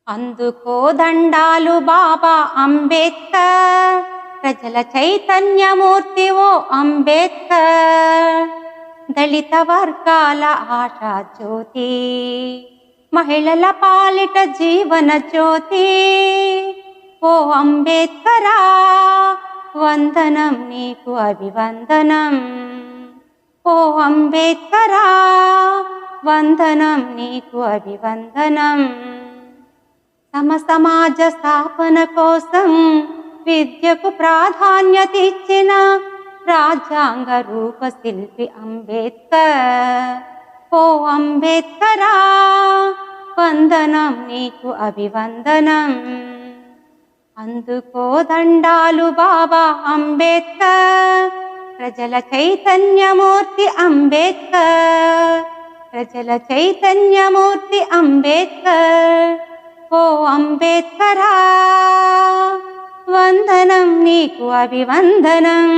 అందుకో దండాలు బాబా అంబేద్కర్, ప్రజల చైతన్యమూర్తి ఓ అంబేద్కర్. దళిత వర్గాల ఆశా జ్యోతి, మహిళల పాలిట జీవన జ్యోతి. ఓ అంబేద్కరా వందనం నీకు అభివందనం. ఓ అంబేద్కరా వందనం నీకు అభివందనం. సమాజ స్థాపన కోసం విద్యకు ప్రాధాన్యత ఇచ్చిన రాజ్యాంగ రూపశిల్పి అంబేద్కర్. ఓ అంబేద్కరా వందనం నీకు అభివందనం. అందుకో దండాలు బాబా అంబేద్కర్, ప్రజల చైతన్యమూర్తి అంబేద్కర్. ప్రజల చైతన్యమూర్తి అంబేద్కర్. ఓ అంబేద్కరా వందనం నీకు అభివందనం.